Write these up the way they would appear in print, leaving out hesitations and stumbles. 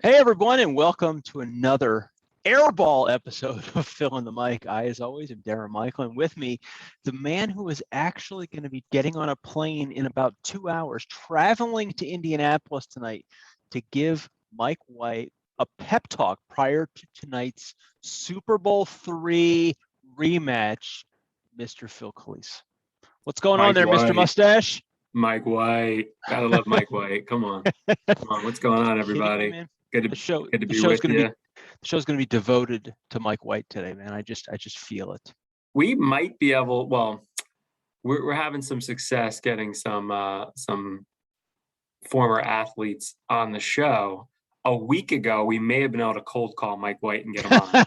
Hey everyone, and welcome to another Airball episode of Fill in the Mic. I, as always, am Darrin Michael, and with me, the man who is actually going to be getting on a plane in about 2 hours, traveling to Indianapolis tonight to give Mike White a pep talk prior to tonight's Super Bowl III rematch, Mr. Phil Calise. What's going on there, Mr. Mustache? Mike White. Gotta love Mike White. Come on. What's going on, everybody? Me, Good to be with you. The show's going to be devoted to Mike White today, man. I just feel it. We might be able. Well, we're having some success getting some former athletes on the show. A week ago, we may have been able to cold call Mike White and get him on.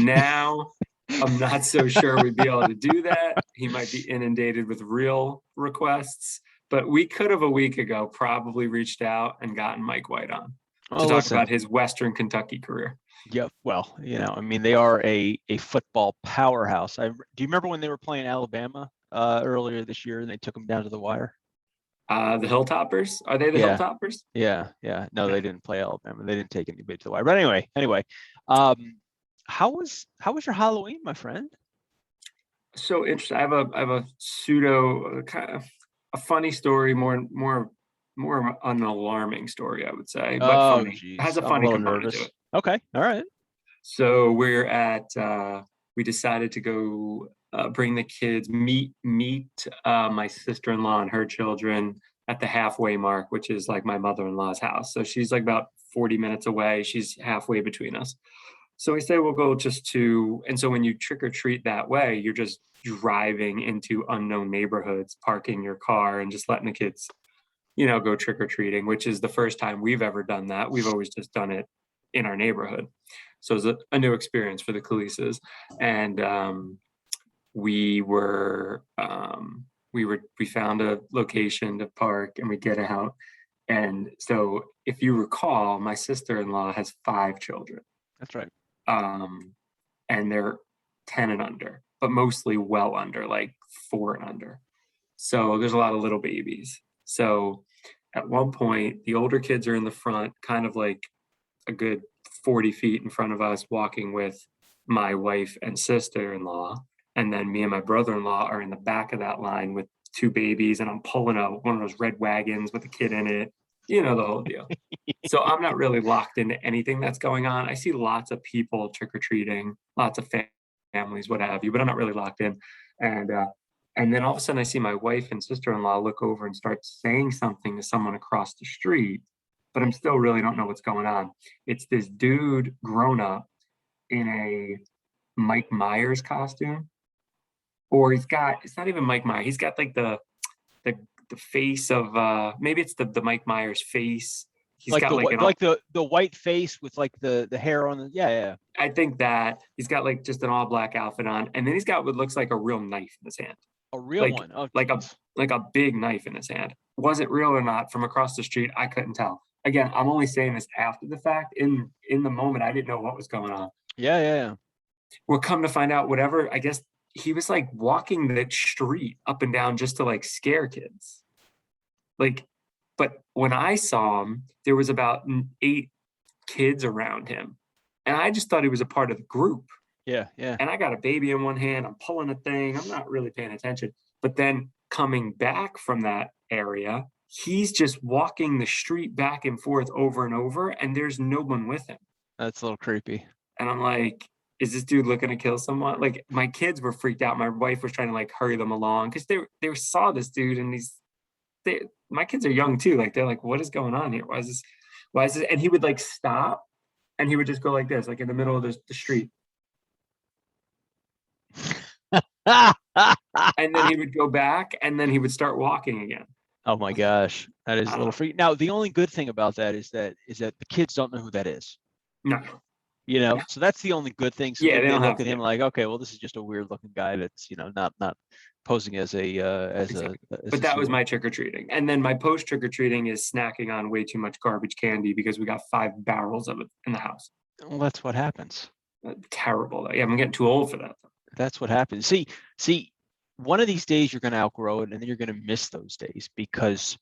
Now, I'm not so sure we'd be able to do that. He might be inundated with real requests, but we could have a week ago probably reached out and gotten Mike White on to talk about his Western Kentucky career. Yep. Well, they are a football powerhouse. Do you remember when they were playing Alabama earlier this year and they took them down to the wire? The Hilltoppers? Are they the Hilltoppers? Yeah. No, they didn't play Alabama. They didn't take anybody to the wire. But anyway, how was your Halloween, my friend? So interesting. I have a pseudo kind of a funny story, more an alarming story, I would say, but funny. Geez. It has a funny component to it. Okay, all right. So we're at. We decided to go bring the kids, meet my sister-in-law and her children at the halfway mark, which is like my mother-in-law's house. So she's like about 40 minutes away. She's halfway between us. So we say we'll go and so when you trick or treat that way, you're just driving into unknown neighborhoods, parking your car and just letting the kids, go trick or treating, which is the first time we've ever done that. We've always just done it in our neighborhood. So it was a new experience for the Calises. And we found a location to park and we get out. And so if you recall, my sister-in-law has 5 children. That's right. And they're 10 and under, but mostly well under, like 4 and under. So there's a lot of little babies. So at one point, the older kids are in the front, kind of like a good 40 feet in front of us, walking with my wife and sister-in-law. And then me and my brother-in-law are in the back of that line with 2 babies. And I'm pulling one of those red wagons with a kid in it. The whole deal. So I'm not really locked into anything that's going on. I see lots of people trick-or-treating, lots of families, what have you, but I'm not really locked in. And then all of a sudden I see my wife and sister-in-law look over and start saying something to someone across the street, but I'm still really don't know what's going on. It's this dude grown up in a Mike Myers costume, or it's not even Mike Myers. He's got like the face of maybe it's the Mike Myers face. He's like got the white face with like the hair on the yeah. I think that he's got like just an all black outfit on, and then he's got what looks like a real knife in his hand. A real one. Oh, like a big knife in his hand. Was it real or not from across the street? I couldn't tell. Again, I'm only saying this after the fact. In the moment, I didn't know what was going on. Yeah. We'll come to find out whatever, I guess he was like walking the street up and down just to like scare kids. But when I saw him, there was about 8 kids around him. And I just thought he was a part of the group. Yeah. And I got a baby in one hand. I'm pulling a thing. I'm not really paying attention. But then coming back from that area, he's just walking the street back and forth over and over. And there's no one with him. That's a little creepy. And I'm like, is this dude looking to kill someone? Like, my kids were freaked out. My wife was trying to like hurry them along because they saw this dude, and my kids are young too. Like, they're like, what is going on here? Why is this? And he would like stop and he would just go like this, like in the middle of the street. And then he would go back and then he would start walking again. Oh my gosh. That is a little freaky. Now, the only good thing about that is that the kids don't know who that is. No. So that's the only good thing. So yeah, they look at him like, okay, well, this is just a weird looking guy that's, not posing as exactly. But that was my trick-or-treating. And then my post trick-or-treating is snacking on way too much garbage candy because we got 5 barrels of it in the house. Well, that's what happens. Terrible. Yeah, I'm getting too old for that. That's what happens. See, one of these days you're going to outgrow it, and then you're going to miss those days because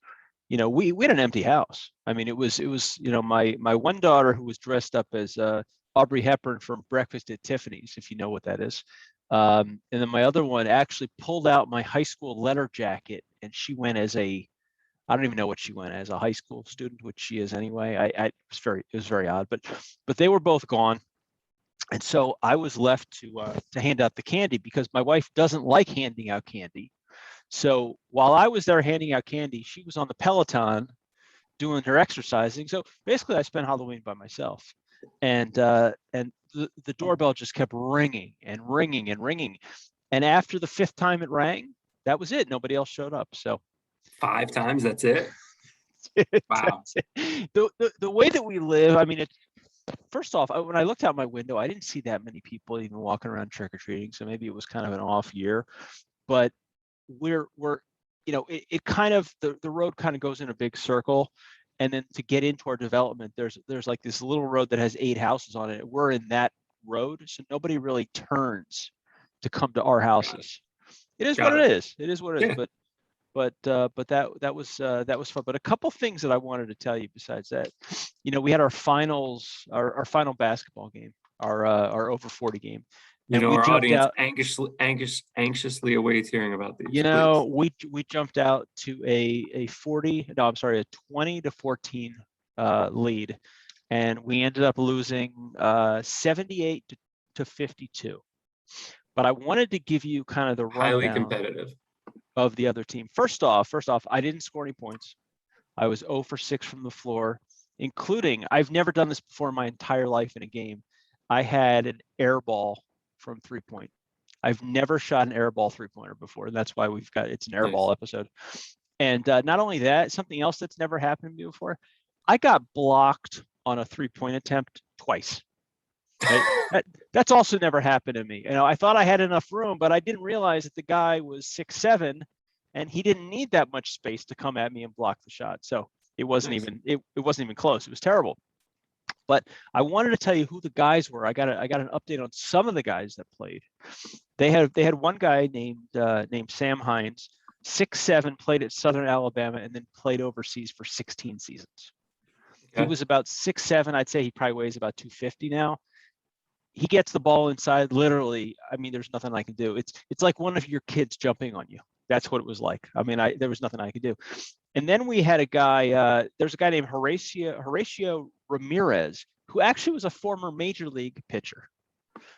we had an empty house. I mean, it was my one daughter who was dressed up as Aubrey Hepburn from Breakfast at Tiffany's, if you know what that is. And then my other one actually pulled out my high school letter jacket, and she went as I don't even know what she went as, a high school student, which she is anyway. It was very odd, but they were both gone. And so I was left to hand out the candy because my wife doesn't like handing out candy. So while I was there handing out candy, she was on the Peloton doing her exercising. So basically, I spent Halloween by myself, and the doorbell just kept ringing and ringing and ringing. And after the fifth time it rang, that was it. Nobody else showed up. So 5 times, that's it. Wow. The way that we live, I mean, first off, when I looked out my window, I didn't see that many people even walking around trick-or-treating. So maybe it was kind of an off year, but we're it kind of the road kind of goes in a big circle, and then to get into our development, there's like this little road that has 8 houses on it. We're in that road, so nobody really turns to come to our houses. It is what it is. It is what it is. Yeah. But that was fun. But a couple things that I wanted to tell you besides that, we had our finals, our final basketball game, our over 40 game. And our audience anxiously awaits hearing about these. We jumped out to a 20-14 lead, and we ended up losing 78 to 52. But I wanted to give you kind of the rundown. Highly competitive. Of the other team. First off, I didn't score any points. I was 0 for 6 from the floor, including, I've never done this before in my entire life in a game. I had an airball from 3-point. I've never shot an airball 3-pointer before. And that's why it's an airball episode. And not only that, something else that's never happened to me before, I got blocked on a 3-point attempt twice. Right? That's also never happened to me. I thought I had enough room, but I didn't realize that the guy was 6'7", and he didn't need that much space to come at me and block the shot. So it wasn't even close. It was terrible. But I wanted to tell you who the guys were. I got an update on some of the guys that played. They had one guy named Sam Heinz, 6'7", played at Southern Alabama, and then played overseas for 16 seasons. Okay. He was about 6'7". I'd say he probably weighs about 250 now. He gets the ball inside, literally. I mean, there's nothing I can do. It's like one of your kids jumping on you. That's what it was like. I mean, there was nothing I could do. And then we had a guy, there's a guy named Horacio Ramirez, who actually was a former major league pitcher.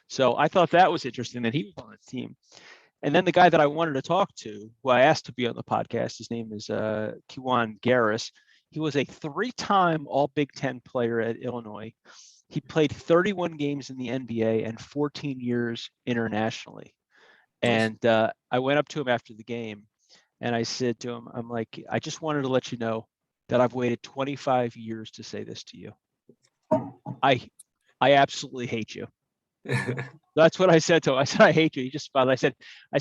So I thought that was interesting that he was on the team. And then the guy that I wanted to talk to, who I asked to be on the podcast, his name is Kiwan Garris. He was a 3-time All Big Ten player at Illinois. He played 31 games in the NBA and 14 years internationally. And I went up to him after the game, and I said to him, I'm like, I just wanted to let you know that I've waited 25 years to say this to you. I absolutely hate you. That's what I said to him. I said, I hate you. He just smiled. I said,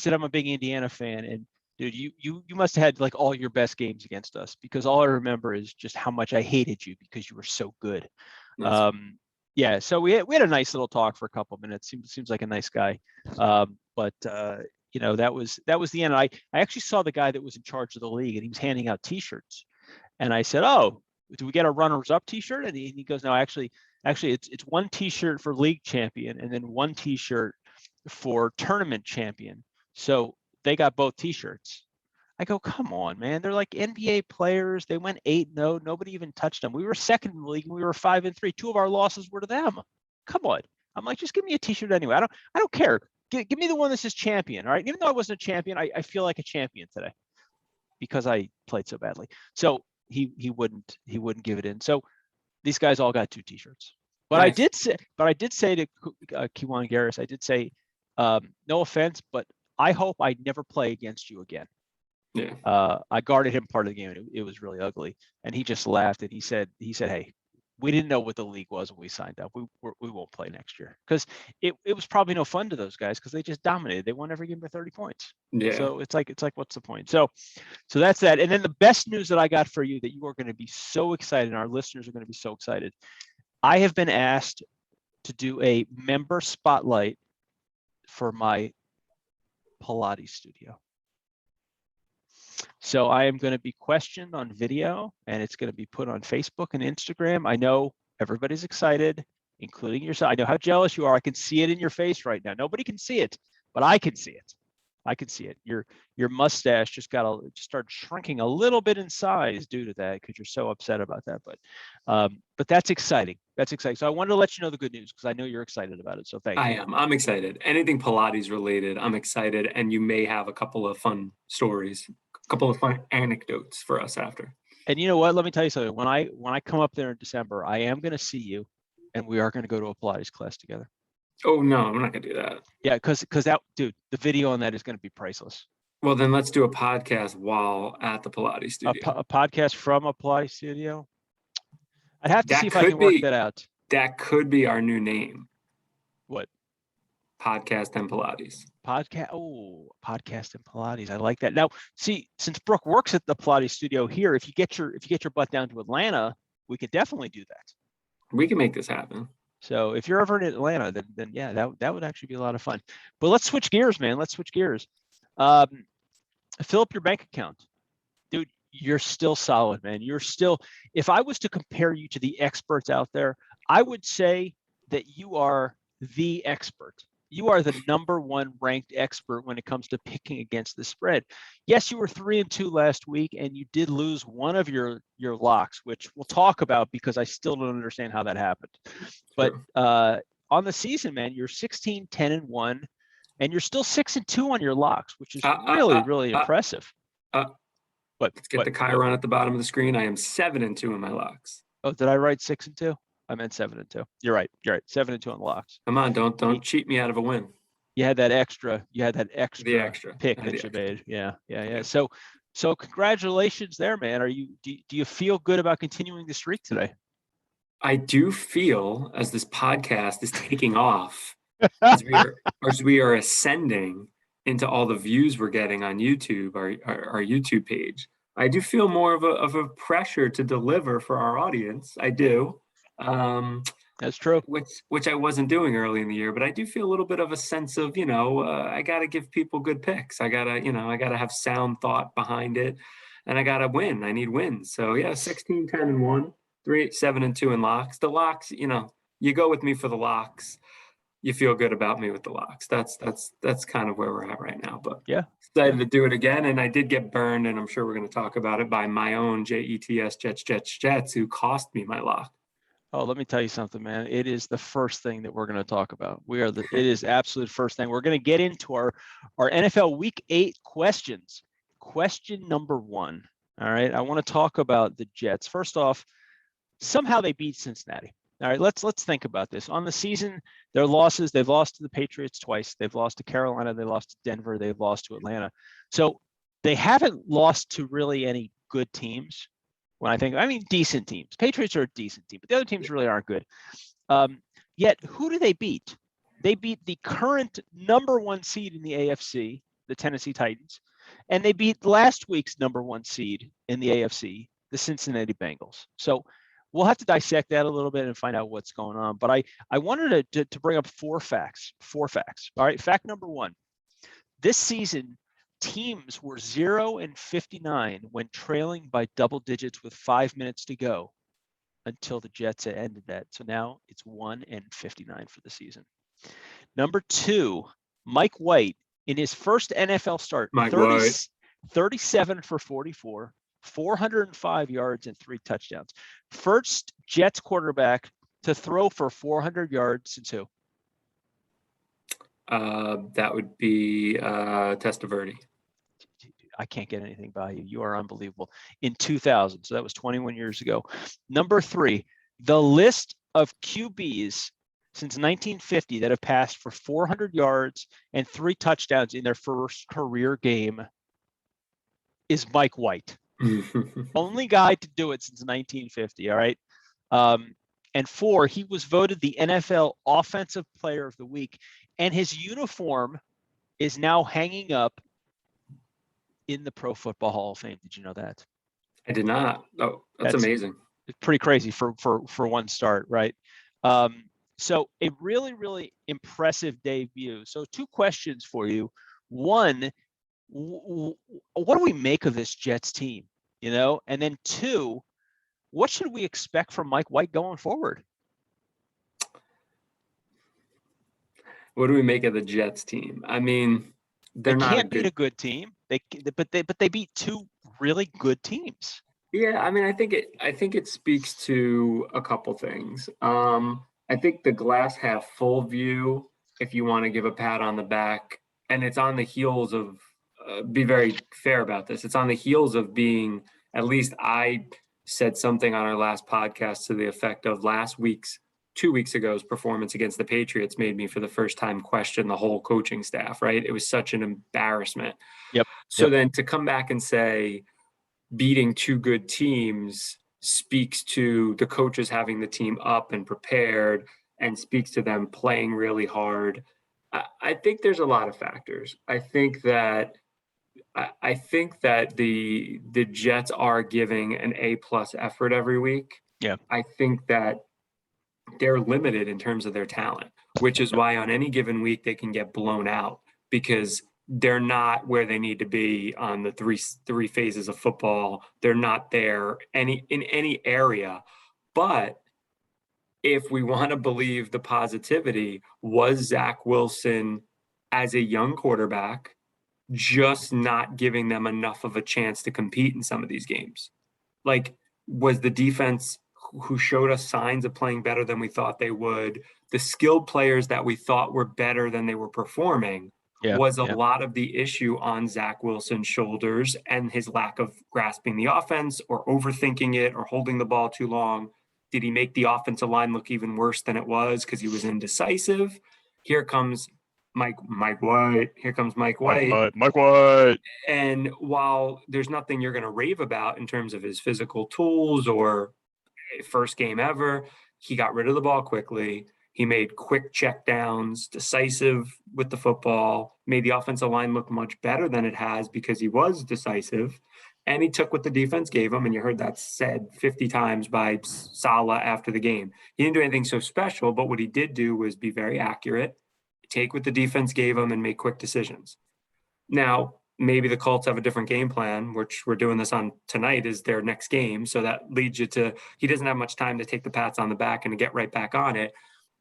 I'm a big Indiana fan, and dude, you must have had like all your best games against us, because all I remember is just how much I hated you because you were so good. Yeah, so we had a nice little talk for a couple of minutes. Seems like a nice guy. But that was the end. I actually saw the guy that was in charge of the league, and he was handing out T-shirts. And I said, "Oh, do we get a runners-up T-shirt?" And he goes, "No, actually, it's one T-shirt for league champion, and then one T-shirt for tournament champion. So they got both T-shirts." I go, come on, man. They're like NBA players. They went 8-0. Nobody even touched them. We were second in the league, and we were 5-3. 2 of our losses were to them. Come on. I'm like, just give me a T-shirt anyway. I don't care. Give me the one that says champion. All right. Even though I wasn't a champion, I feel like a champion today because I played so badly. So he wouldn't give it in. So these guys all got 2 T-shirts. But nice. I did say to Kiwan Garris, I did say, no offense, but I hope I never play against you again. Yeah. I guarded him part of the game. It was really ugly, and he just laughed, and he said, "Hey, we didn't know what the league was when we signed up. We won't play next year," because it was probably no fun to those guys because they just dominated. They won every game by 30 points. Yeah. So it's like what's the point? So that's that. And then the best news that I got for you that you are going to be so excited, and our listeners are going to be so excited. I have been asked to do a member spotlight for my Pilates studio. So I am going to be questioned on video, and it's going to be put on Facebook and Instagram. I know everybody's excited, including yourself. I know how jealous you are. I can see it in your face right now. Nobody can see it, but I can see it. I can see it. Your mustache just started shrinking a little bit in size due to that because you're so upset about that. But that's exciting. That's exciting. So I wanted to let you know the good news because I know you're excited about it. So thank you. I am. I'm excited. Anything Pilates related, I'm excited. And you may have a couple of fun stories, a couple of fun anecdotes for us after. And you know what? Let me tell you something. When I come up there in December, I am going to see you, and we are going to go to a Pilates class together. Oh no, I'm not gonna do that. Yeah, because that, dude, the video on that is going to be priceless. Well, then let's do a podcast while at the Pilates studio. A podcast from a Pilates studio. I'd have to see if I can work that out. That could be our new name. What? Podcast and Pilates. Podcast and Pilates. I like that. Now, see, since Brooke works at the Pilates studio here, if you get your butt down to Atlanta, we could definitely do that. We can make this happen. So if you're ever in Atlanta, then yeah, that would actually be a lot of fun. But let's switch gears, man. Let's switch gears. Fill up your bank account. Dude, you're still solid, man. You're still, if I was to compare you to the experts out there, I would say that you are the expert. You are the #1 ranked expert when it comes to picking against the spread. Yes, you were 3-2 last week, and you did lose one of your locks, which we'll talk about because I still don't understand how that happened. But on the season, man, you're 16-10-1, and you're still 6-2 on your locks, which is really impressive. Let's get the Chiron at the bottom of the screen. I am 7-2 in my locks. Oh, did I write 6-2? I meant 7-2. You're right. 7-2 on the locks. Come on, don't cheat me out of a win. You had that extra pick that you made. Yeah. So congratulations there, man. Do you feel good about continuing the streak today? I do feel, as this podcast is taking off, as we are ascending into all the views we're getting on YouTube, our YouTube page, I do feel more of a pressure to deliver for our audience. I do. That's true. Which I wasn't doing early in the year, but I do feel a little bit of a sense of, I got to give people good picks. I got to have sound thought behind it, and I got to win. I need wins. So yeah, 16-10-1, 7-2 in locks. The locks, you go with me for the locks. You feel good about me with the locks. That's kind of where we're at right now, but yeah, excited to do it again. And I did get burned, and I'm sure we're going to talk about it, by my own Jets, who cost me my lock. Oh, let me tell you something, man. It is the first thing that we're going to talk about. It is absolute first thing. We're going to get into our NFL Week 8 questions. Question number 1. All right. I want to talk about the Jets. First off, somehow they beat Cincinnati. All right. Let's think about this. On the season, their losses, they've lost to the Patriots twice. They've lost to Carolina. They lost to Denver. They've lost to Atlanta. So they haven't lost to really any good teams. Decent teams. Patriots are a decent team, but the other teams really aren't good. Yet, who do they beat? They beat the current #1 seed in the AFC, the Tennessee Titans, and they beat last week's #1 seed in the AFC, the Cincinnati Bengals. So we'll have to dissect that a little bit and find out what's going on. But I wanted to bring up 4 facts. 4 facts. All right. Fact number 1: this season, teams were 0-59 when trailing by double digits with 5 minutes to go until the Jets ended that. So now it's 1-59 for the season. Number 2, Mike White, in his first NFL start, 37 for 44, 405 yards and 3 touchdowns. First Jets quarterback to throw for 400 yards since who? That would be Testaverde. I can't get anything by you. You are unbelievable. In 2000, so that was 21 years ago. Number 3, the list of QBs since 1950 that have passed for 400 yards and 3 touchdowns in their first career game is Mike White. Only guy to do it since 1950, all right? And 4, he was voted the NFL Offensive Player of the Week, and his uniform is now hanging up in the Pro Football Hall of Fame. Did you know that? I did not. Oh, that's amazing. It's pretty crazy for one start, right? So a really, really impressive debut. So 2 questions for you. 1, what do we make of this Jets team? And then two, what should we expect from Mike White going forward? What do we make of the Jets team? I mean, they're They not can't beat a good team. But they beat two really good teams. Yeah, I mean, I think it speaks to a couple things. I think the glass half full view, if you want to give a pat on the back, and it's on the heels of, be very fair about this. It's on the heels of being, at least I said something on our last podcast to the effect of 2 weeks ago's performance against the Patriots made me for the first time question the whole coaching staff, right? It was such an embarrassment. Yep. So then to come back and say, beating two good teams speaks to the coaches having the team up and prepared and speaks to them playing really hard. I think there's a lot of factors. I think that the Jets are giving an A+ effort every week. Yeah. I think that they're limited in terms of their talent, which is why on any given week they can get blown out because they're not where they need to be on the three phases of football. They're not there in any area. But if we want to believe the positivity, was Zach Wilson as a young quarterback just not giving them enough of a chance to compete in some of these games? Like, was the defense who showed us signs of playing better than we thought they would, the skilled players that we thought were better than they were performing, was a lot of the issue on Zach Wilson's shoulders and his lack of grasping the offense or overthinking it or holding the ball too long? Did he make the offensive line look even worse than it was because he was indecisive? Here comes Mike White. Here comes Mike White. Mike White. And while there's nothing you're going to rave about in terms of his physical tools or first game ever, he got rid of the ball quickly. He made quick check downs, decisive with the football, made the offensive line look much better than it has because he was decisive. And he took what the defense gave him, and you heard that said 50 times by Saleh after the game. He didn't do anything so special, but what he did do was be very accurate, take what the defense gave him, and make quick decisions. Now, maybe the Colts have a different game plan, which we're doing this on tonight is their next game. So that leads you to, he doesn't have much time to take the pats on the back and to get right back on it.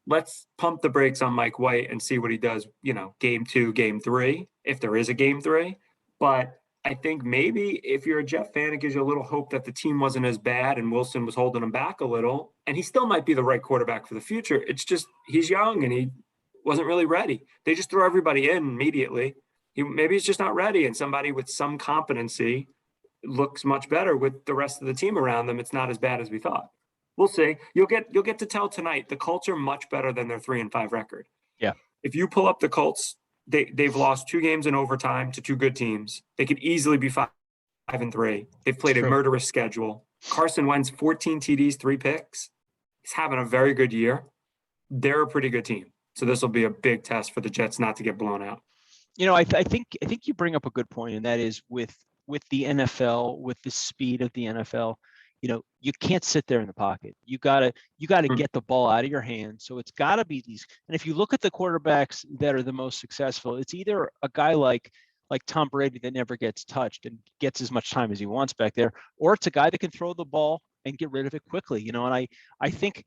Let's pump the brakes on Mike White and see what he does, game 2, game 3, if there is a game 3. But I think maybe if you're a Jet fan, it gives you a little hope that the team wasn't as bad and Wilson was holding him back a little. And he still might be the right quarterback for the future. It's just he's young and he wasn't really ready. They just throw everybody in immediately. Maybe he's just not ready, and somebody with some competency looks much better with the rest of the team around them. It's not as bad as we thought. We'll see. You'll get to tell tonight. The Colts are much better than their 3-5 record. Yeah. If you pull up the Colts, they've lost 2 games in overtime to 2 good teams. They could easily be 5-3. They've played a murderous schedule. Carson Wentz, 14 TDs, 3 picks. He's having a very good year. They're a pretty good team. So this will be a big test for the Jets not to get blown out. I think you bring up a good point, and that is with the NFL, with the speed of the NFL, you can't sit there in the pocket. You gotta get the ball out of your hands. So it's gotta be these. And if you look at the quarterbacks that are the most successful, it's either a guy like Tom Brady that never gets touched and gets as much time as he wants back there, or it's a guy that can throw the ball and get rid of it quickly. And I think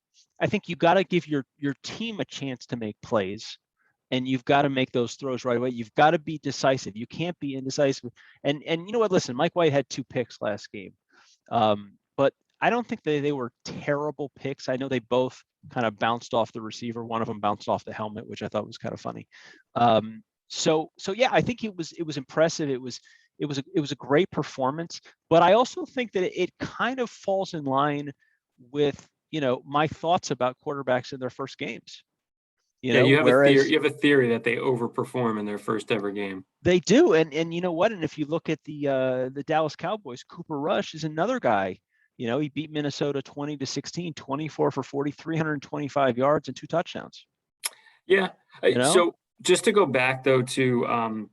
you got to give your team a chance to make plays. And you've got to make those throws right away. You've got to be decisive. You can't be indecisive. And you know what? Listen, Mike White had 2 picks last game, but I don't think they were terrible picks. I know they both kind of bounced off the receiver. One of them bounced off the helmet, which I thought was kind of funny. So yeah, I think it was impressive. It was a great performance. But I also think that it kind of falls in line with my thoughts about quarterbacks in their first games. You have a theory that they overperform in their first ever game. They do, and you know what? And if you look at the Dallas Cowboys, Cooper Rush is another guy. He beat Minnesota 20-16, 24 for 40, 325 yards and 2 touchdowns. Yeah. So just to go back though to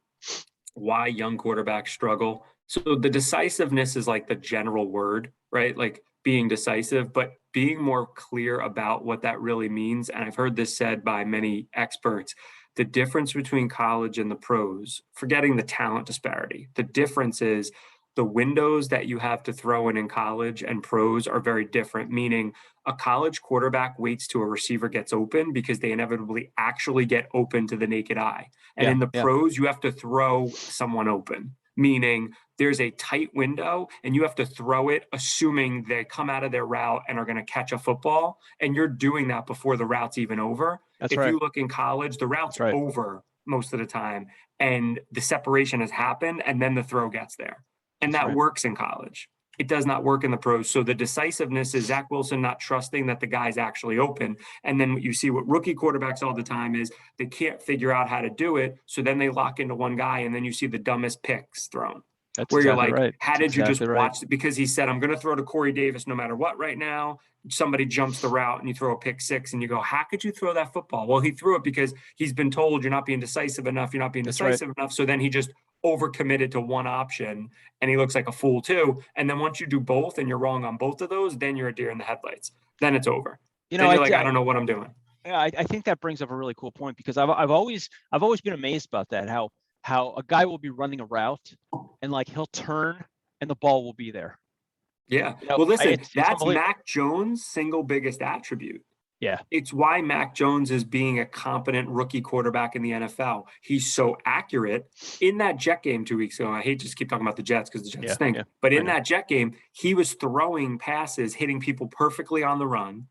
why young quarterbacks struggle. So the decisiveness is like the general word, right? Like being decisive, but being more clear about what that really means. And I've heard this said by many experts. The difference between college and the pros, forgetting the talent disparity, the difference is the windows that you have to throw in college and pros are very different, meaning a college quarterback waits till a receiver gets open because they inevitably actually get open to the naked eye. And in the pros, you have to throw someone open, meaning there's a tight window and you have to throw it, assuming they come out of their route and are going to catch a football. And you're doing that before the route's even over. That's if right. you look in college, the route's over most of the time and the separation has happened and then the throw gets there. And that works in college. It does not work in the pros. So the decisiveness is Zach Wilson not trusting that the guy's actually open. And then what you see with rookie quarterbacks all the time is they can't figure out how to do it. So then they lock into one guy and then you see the dumbest picks thrown. That's where exactly you're like, right. how did you just right. watch it? Because he said, I'm going to throw to Corey Davis no matter what right now. Somebody jumps the route and you throw a pick six and you go, how could you throw that football? Well, he threw it because he's been told you're not being decisive enough. You're not being decisive enough. So then he just overcommitted to one option and he looks like a fool too. And then once you do both and you're wrong on both of those, then you're a deer in the headlights. Then it's over. You know, then you're like, I don't know what I'm doing. Yeah, I think that brings up a really cool point because I've always been amazed about that, how a guy will be running a route and like he'll turn and the ball will be there. Yeah. You know, well, listen, it's that's Mac Jones' single biggest attribute. Yeah. It's why Mac Jones is being a competent rookie quarterback in the NFL. He's so accurate. In that Jet game 2 weeks ago, I hate to just keep talking about the Jets because the Jets stink, but in that Jet game, he was throwing passes, hitting people perfectly on the run,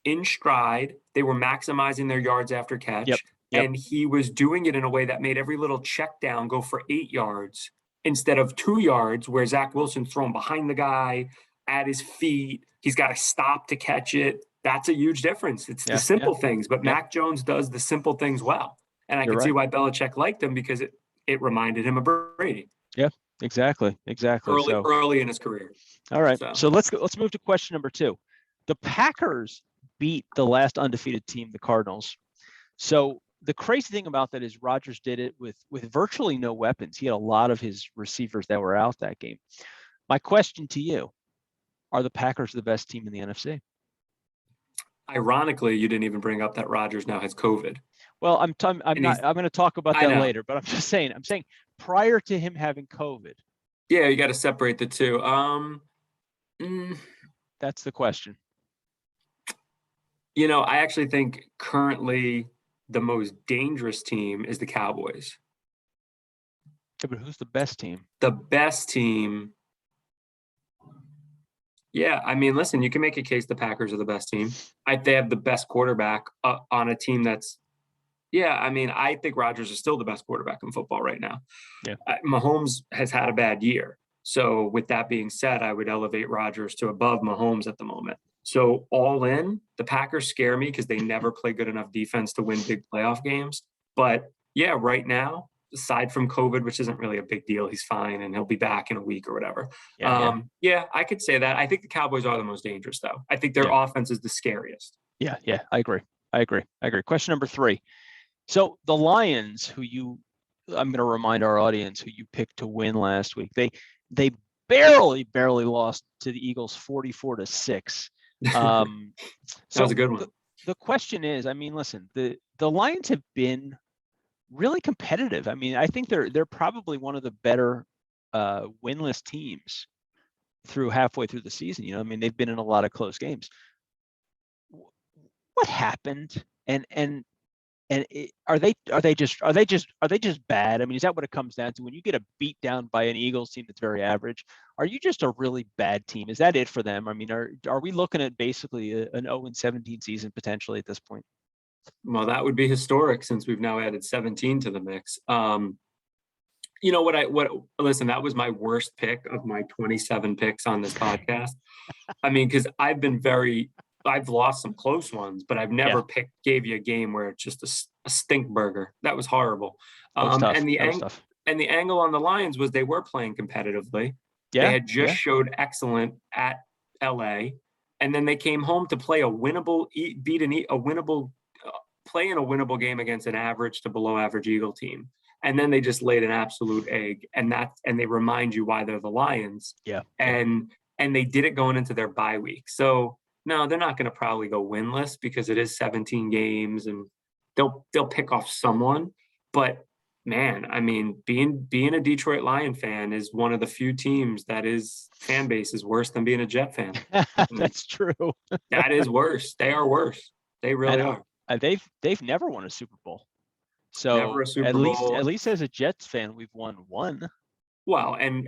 in stride. They were maximizing their yards after catch. Yep. And he was doing it in a way that made every little check down go for 8 yards instead of 2 yards, where Zach Wilson's thrown behind the guy at his feet. He's got to stop to catch it. That's a huge difference. It's the simple things, but Mac Jones does the simple things well. And I can see why Belichick liked him because it reminded him of Brady. Yeah, exactly. Early in his career. All right. So let's move to question number 2. The Packers beat the last undefeated team, the Cardinals. So the crazy thing about that is Rodgers did it with virtually no weapons. He had a lot of his receivers that were out that game. My question to you, are the Packers the best team in the NFC? Ironically, you didn't even bring up that Rodgers now has COVID. Well, I'm going to talk about that later, but I'm saying prior to him having COVID. Yeah, you got to separate the two. That's the question. You know, I actually think currently the most dangerous team is the Cowboys. Yeah, but who's the best team? The best team. Yeah, I mean, listen, you can make a case the Packers are the best team. They have the best quarterback on a team that's, I mean, I think Rodgers is still the best quarterback in football right now. Yeah. Mahomes has had a bad year. So with that being said, I would elevate Rodgers to above Mahomes at the moment. So all in, the Packers scare me because they never play good enough defense to win big playoff games. But yeah, right now, aside from COVID, which isn't really a big deal, he's fine and he'll be back in a week or whatever. Yeah, I could say that. I think the Cowboys are the most dangerous, though. I think their offense is the scariest. Yeah, I agree. Question number 3. So the Lions, I'm going to remind our audience who you picked to win last week. They barely lost to the Eagles 44-6. That was a good one. The question is, I mean, listen, the Lions have been really competitive. I mean, I think they're probably one of the better winless teams halfway through the season. You know, I mean, they've been in a lot of close games. What happened? And are they just bad? I mean, is that what it comes down to? When you get a beat down by an Eagles team that's very average, are you just a really bad team? Is that it for them? I mean, are we looking at basically an 0-17 season potentially at this point? Well, that would be historic since we've now added 17 to the mix. You know listen, that was my worst pick of my 27 picks on this podcast. I mean, because I've lost some close ones, but I've never gave you a game where it's just a stink burger. That was horrible. And the angle on the Lions was they were playing competitively. Yeah, they had just showed excellent at LA, and then they came home to play play in a winnable game against an average to below average Eagle team. And then they just laid an absolute egg, and they remind you why they're the Lions. Yeah. And they did it going into their bye week. So no, they're not going to probably go winless because it is 17 games and they'll pick off someone, but man, I mean, being a Detroit Lion fan is one of the few teams that is fan base is worse than being a Jet fan. That's true. That is worse. They are worse. They really are. They've never won a Super Bowl. So Never a Super at Bowl. least as a Jets fan, we've won one. Well, and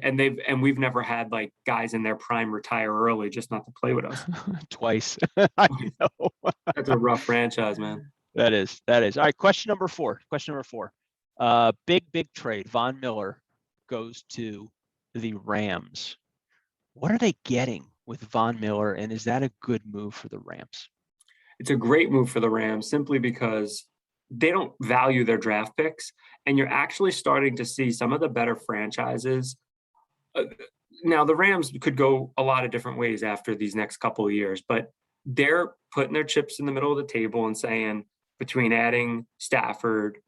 we've never had like guys in their prime retire early just not to play with us. Twice. I know. That's a rough franchise, man. That is. All right, question number four. Big trade. Von Miller goes to the Rams. What are they getting with Von Miller, and is that a good move for the Rams? It's a great move for the Rams simply because they don't value their draft picks, and you're actually starting to see some of the better franchises. Now, the Rams could go a lot of different ways after these next couple of years, but they're putting their chips in the middle of the table and saying between adding Stafford,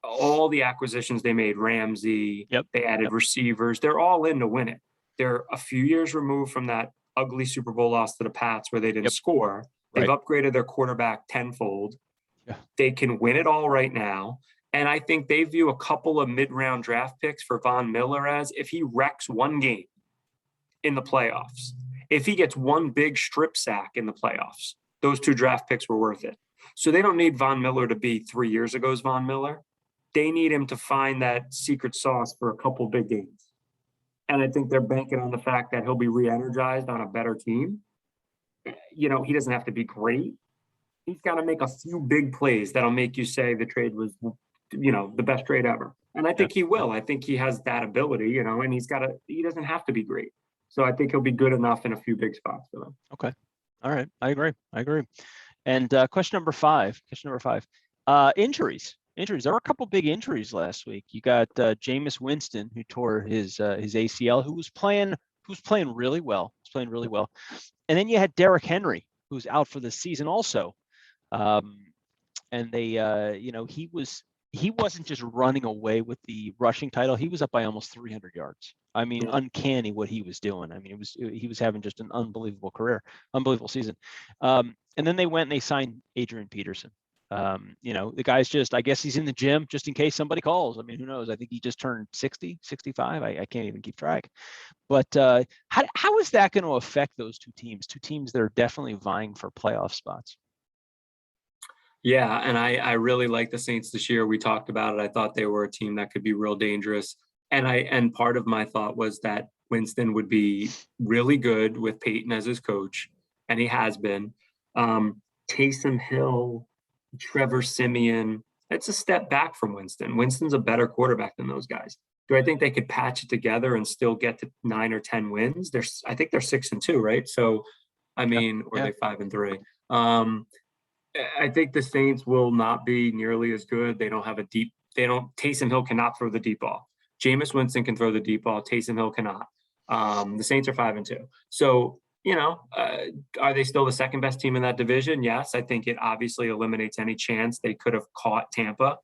all the acquisitions they made, Ramsey, they added receivers, they're all in to win it. They're a few years removed from that ugly Super Bowl loss to the Pats where they didn't score. They've upgraded their quarterback tenfold. Yeah. They can win it all right now. And I think they view a couple of mid-round draft picks for Von Miller as if he wrecks one game in the playoffs, if he gets one big strip sack in the playoffs, those 2 draft picks were worth it. So they don't need Von Miller to be 3 years ago's Von Miller. They need him to find that secret sauce for a couple big games. And I think they're banking on the fact that he'll be re-energized on a better team. He doesn't have to be great. He's got to make a few big plays that'll make you say the trade was, the best trade ever. And I think he will. I think he has that ability, and he doesn't have to be great. So I think he'll be good enough in a few big spots for them. Okay. All right. I agree. And question number five. Injuries. There were a couple big injuries last week. You got Jameis Winston, who tore his ACL, who was playing really well. And then you had Derrick Henry, who's out for the season also. And they, he wasn't just running away with the rushing title. He was up by almost 300 yards. I mean, uncanny what he was doing. I mean, he was having just an unbelievable career, unbelievable season. And then they went and they signed Adrian Peterson. The guy's I guess he's in the gym just in case somebody calls. I mean, who knows? I think he just turned 60, 65. I can't even keep track. But how is that going to affect those two teams that are definitely vying for playoff spots? Yeah, and I really like the Saints this year. We talked about it. I thought they were a team that could be real dangerous. And part of my thought was that Winston would be really good with Peyton as his coach, and he has been. Taysom Hill, Trevor Siemian, it's a step back from Winston. Winston's a better quarterback than those guys. Do I think they could patch it together and still get to 9 or 10 wins? I think they're 6-2, right? So, I mean, or are they 5-3? I think the Saints will not be nearly as good. They don't have Taysom Hill cannot throw the deep ball. Jameis Winston can throw the deep ball. Taysom Hill cannot. The Saints are 5-2. So, are they still the second best team in that division? Yes. I think it obviously eliminates any chance they could have caught Tampa,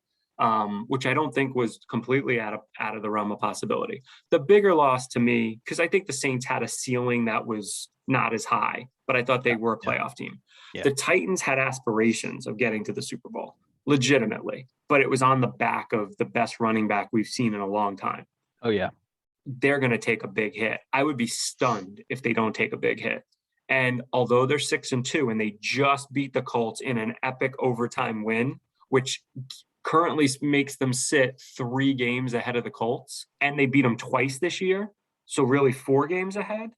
which I don't think was completely out of the realm of possibility. The bigger loss to me, because I think the Saints had a ceiling that was not as high, but I thought they were a playoff team. Yeah. The Titans had aspirations of getting to the Super Bowl, legitimately, but it was on the back of the best running back we've seen in a long time. Oh, yeah. They're going to take a big hit. I would be stunned if they don't take a big hit. And although they're 6-2 and they just beat the Colts in an epic overtime win, which currently makes them sit 3 games ahead of the Colts, and they beat them twice this year, so really 4 games ahead.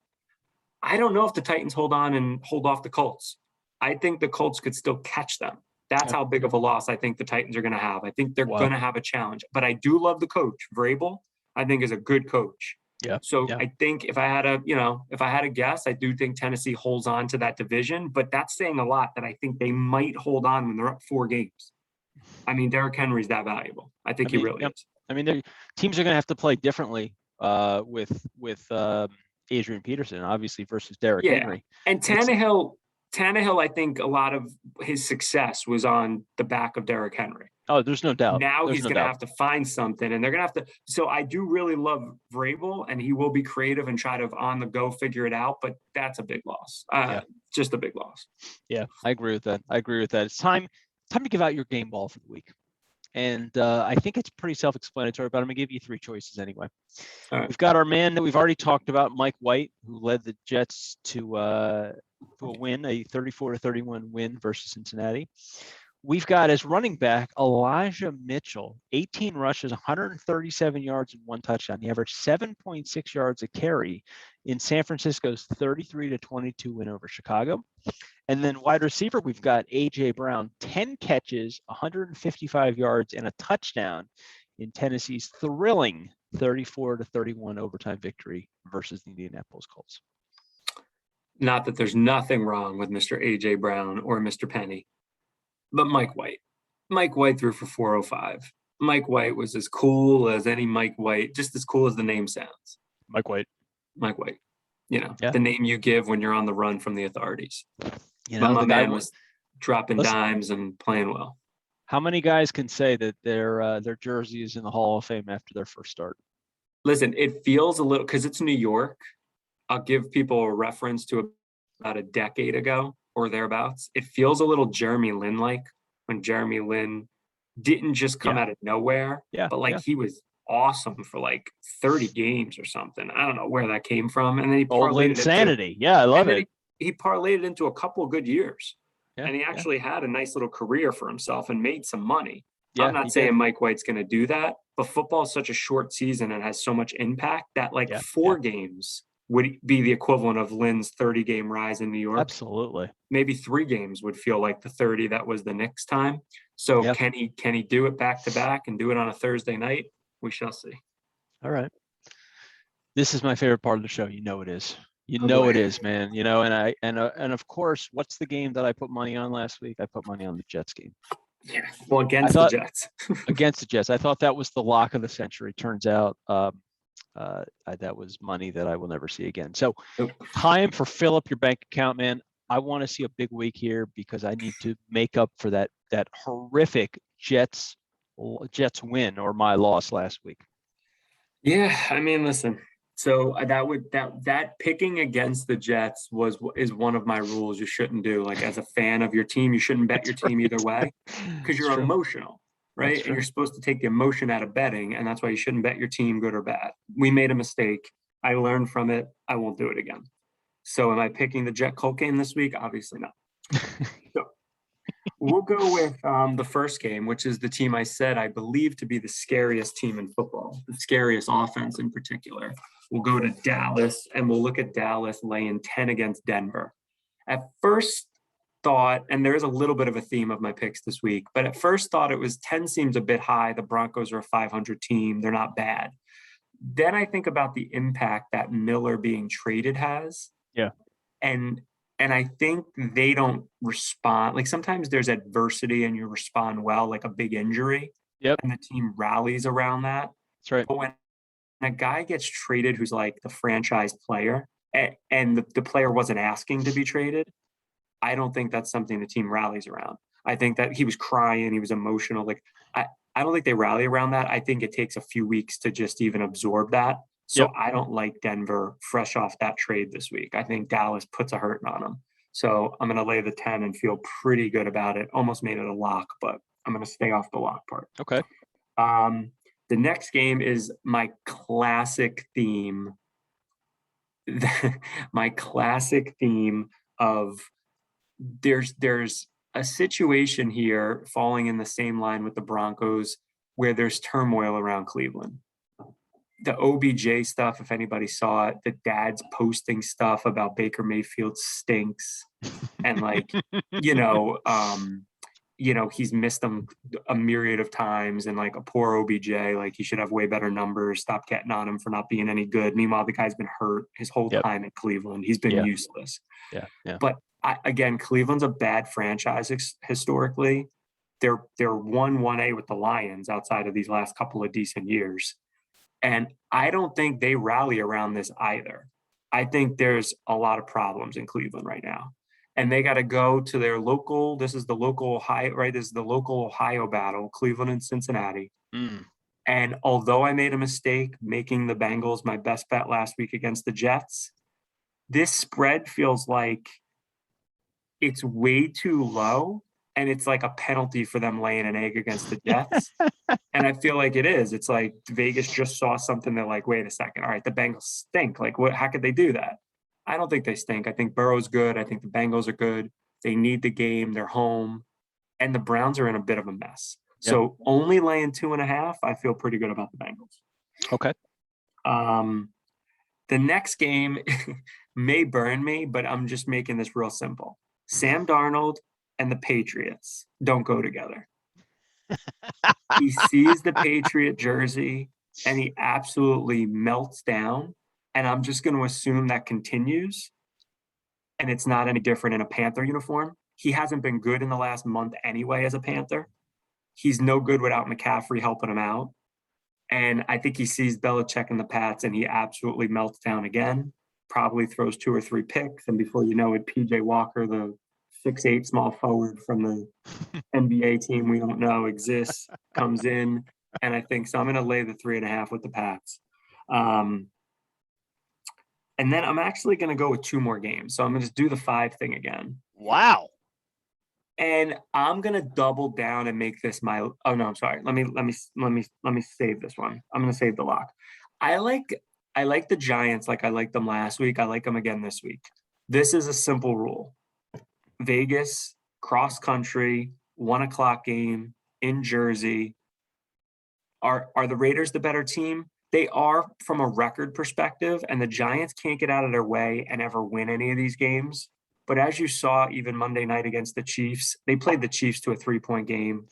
I don't know if the Titans hold on and hold off the Colts. I think the Colts could still catch them. That's how big of a loss I think the Titans are going to have. I think they're going to have a challenge. But I do love the coach. Vrabel, I think, is a good coach. Yeah. So I think if I had a guess, I do think Tennessee holds on to that division. But that's saying a lot that I think they might hold on when they're up 4 games. I mean, Derrick Henry's that valuable. I think he really is. I mean, teams are going to have to play differently with Adrian Peterson, obviously, versus Derrick Henry. And Tannehill, I think a lot of his success was on the back of Derrick Henry. Oh, there's no doubt. Now he's going to have to find something, and they're going to have to. So I do really love Vrabel, and he will be creative and try to on the go figure it out. But that's a big loss. Just a big loss. Yeah, I agree with that. It's time time to give out your game ball for the week. And I think it's pretty self-explanatory, but I'm going to give you three choices anyway. All right. We've got our man that we've already talked about, Mike White, who led the Jets to a win, a 34-31 win versus Cincinnati. We've got as running back Elijah Mitchell, 18 rushes, 137 yards and one touchdown. He averaged 7.6 yards a carry in San Francisco's 33-22 win over Chicago. And then wide receiver, we've got A.J. Brown, 10 catches, 155 yards, and a touchdown in Tennessee's thrilling 34-31 overtime victory versus the Indianapolis Colts. Not that there's nothing wrong with Mr. A.J. Brown or Mr. Penny, but Mike White. Mike White threw for 405. Mike White was as cool as any Mike White, just as cool as the name sounds. Mike White. Mike White. The name you give when you're on the run from the authorities. But my man was dropping dimes and playing well. How many guys can say that their jersey is in the Hall of Fame after their first start? Listen, it feels a little, because it's New York. I'll give people a reference to about a decade ago or thereabouts. It feels a little Jeremy Lin-like, when Jeremy Lin didn't just come out of nowhere, but he was awesome for like 30 games or something. I don't know where that came from. And then he parlayed insanity. I love it. He parlayed it into a couple of good years. Yeah, and he actually had a nice little career for himself and made some money. Yeah, I'm not saying Mike White's going to do that, but football is such a short season and has so much impact that four games would be the equivalent of Lynn's 30-game rise in New York. Absolutely. Maybe 3 games would feel like the 30 that was the Knicks time. So can he do it back to back and do it on a Thursday night? We shall see. All right. This is my favorite part of the show. You know it is. It is, man. And of course, what's the game that I put money on last week? I put money on the Jets game. Yeah. Well, against the Jets. Against the Jets. I thought that was the lock of the century. Turns out that was money that I will never see again. So time for fill up your bank account, man. I want to see a big week here because I need to make up for that horrific Jets win or my loss last week. Yeah, I mean, listen. So that picking against the Jets is one of my rules you shouldn't do. Like, as a fan of your team, you shouldn't bet your team either way because you're emotional, right? And you're supposed to take the emotion out of betting, and that's why you shouldn't bet your team good or bad. We made a mistake. I learned from it. I won't do it again. So am I picking the Jet Colt game this week? Obviously not. So we'll go with the first game, which is the team I said I believe to be the scariest team in football, the scariest offense in particular. We'll go to Dallas, and we'll look at Dallas laying 10 against Denver. At first thought, and there is a little bit of a theme of my picks this week, but at first thought it was 10 seems a bit high. The Broncos are a 500 team. They're not bad. Then I think about the impact that Miller being traded has. Yeah. And I think they don't respond. Like, sometimes there's adversity and you respond well, like a big injury. Yep. And the team rallies around that. That's right. But when a guy gets traded who's like the franchise player and the player wasn't asking to be traded, I don't think that's something the team rallies around. I think that he was crying, he was emotional. Like, I don't think they rally around that. I think it takes a few weeks to just even absorb that. So I don't like Denver fresh off that trade this week. I think Dallas puts a hurting on them. So I'm going to lay the 10 and feel pretty good about it. Almost made it a lock, but I'm going to stay off the lock part. Okay. The next game is my classic theme. My classic theme of there's a situation here falling in the same line with the Broncos where there's turmoil around Cleveland. The OBJ stuff, if anybody saw it, the dad's posting stuff about Baker Mayfield stinks. And he's missed them a myriad of times, and like a poor OBJ, like he should have way better numbers. Stop getting on him for not being any good. Meanwhile, the guy's been hurt his whole time in Cleveland. He's been useless. Yeah. But again, Cleveland's a bad franchise historically. They're 1-1A with the Lions outside of these last couple of decent years. And I don't think they rally around this either. I think there's a lot of problems in Cleveland right now. And they got to go to their local, this is the local Ohio, right? This is the local Ohio battle, Cleveland and Cincinnati. And although I made a mistake making the Bengals my best bet last week against the Jets, this spread feels like it's way too low. and it's like a penalty for them laying an egg against the Jets. And I feel like it is. It's like Vegas just saw something. They're like, wait a second. All right, the Bengals stink. Like, what? How could they do that? I don't think they stink. I think Burrow's good. I think the Bengals are good. They need the game. They're home. And the Browns are in a bit of a mess. Yep. So only laying 2.5, I feel pretty good about the Bengals. Okay. The next game may burn me, but I'm just making this real simple. Sam Darnold and the Patriots don't go together. He sees the Patriot jersey and he absolutely melts down. And I'm just going to assume that continues. And it's not any different in a Panther uniform. He hasn't been good in the last month anyway as a Panther. He's no good without McCaffrey helping him out. And I think he sees Belichick in the Pats and he absolutely melts down again, probably throws 2 or 3 picks. And before you know it, PJ Walker, the 6'8" small forward from the NBA team we don't know exists, comes in. And I think so. I'm going to lay the 3.5 with the Pats. And then I'm actually going to go with 2 more games. So I'm going to just do the 5 thing again. Wow. And I'm gonna double down and make this my. Oh no, I'm sorry. Let me save this one. I'm gonna save the lock. I like the Giants like I liked them last week. I like them again this week. This is a simple rule. Vegas, cross country, 1:00 game in Jersey. Are the Raiders the better team? They are from a record perspective, and the Giants can't get out of their way and ever win any of these games. But as you saw, even Monday night against the Chiefs, they played the Chiefs to a 3-point game.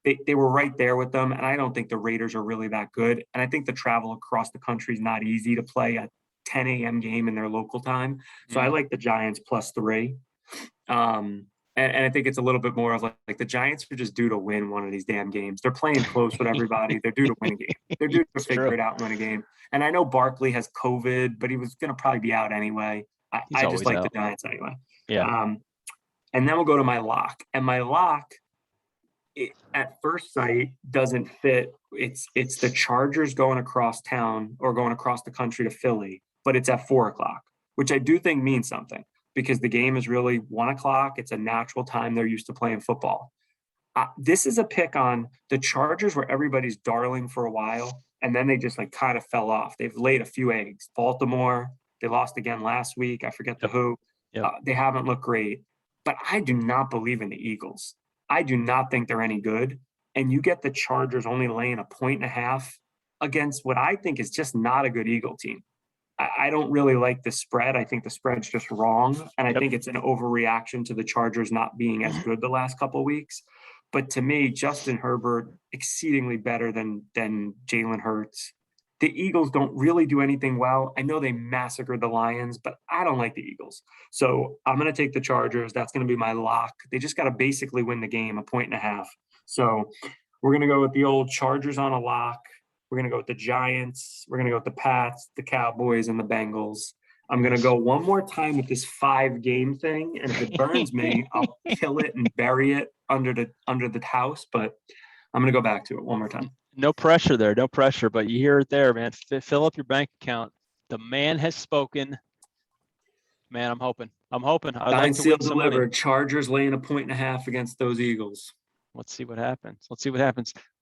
They were right there with them, and I don't think the Raiders are really that good. And I think the travel across the country is not easy to play a 10 a.m. game in their local time. So I like the Giants +3. And I think it's a little bit more of like the Giants are just due to win one of these damn games. They're playing close with everybody. They're due to win a game. They're due to figure it out and win a game. And I know Barkley has COVID, but he was going to probably be out anyway. I just like the Giants anyway. Yeah. And then we'll go to my lock. And my lock, at first sight, doesn't fit. It's the Chargers going across town or going across the country to Philly, but it's at 4:00, which I do think means something because the game is really 1:00. It's a natural time they're used to playing football. This is a pick on the Chargers where everybody's darling for a while, and then they just like kind of fell off. They've laid a few eggs. Baltimore, they lost again last week. I forget the who. Yep. They haven't looked great. But I do not believe in the Eagles. I do not think they're any good. And you get the Chargers only laying 1.5 against what I think is just not a good Eagle team. I don't really like the spread. I think the spread's just wrong. And I think it's an overreaction to the Chargers not being as good the last couple of weeks. But to me, Justin Herbert, exceedingly better than Jalen Hurts. The Eagles don't really do anything well. I know they massacred the Lions, but I don't like the Eagles. So I'm going to take the Chargers. That's going to be my lock. They just got to basically win the game, 1.5. So we're going to go with the old Chargers on a lock. We're going to go with the Giants. We're going to go with the Pats, the Cowboys, and the Bengals. I'm going to go one more time with this 5-game thing. And if it burns me, I'll kill it and bury it under the house. But I'm going to go back to it one more time. No pressure there, no pressure, but you hear it there, man. Fill up your bank account. The man has spoken. Man, I'm hoping. I'd like to win some money. Chargers laying 1.5 against those Eagles. Let's see what happens.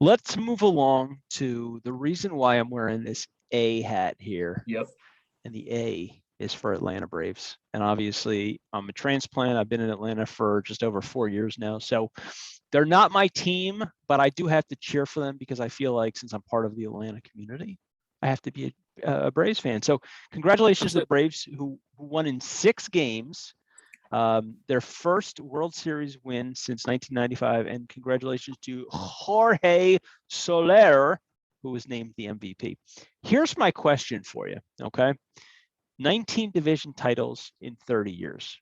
Let's move along to the reason why I'm wearing this A hat here. Yep. And the A is for Atlanta Braves. And obviously, I'm a transplant. I've been in Atlanta for just over 4 years now. So they're not my team, but I do have to cheer for them because I feel like since I'm part of the Atlanta community, I have to be a Braves fan. So congratulations to the Braves who won in 6 games, their first World Series win since 1995. And congratulations to Jorge Soler, who was named the MVP. Here's my question for you, okay? 19 division titles in 30 years.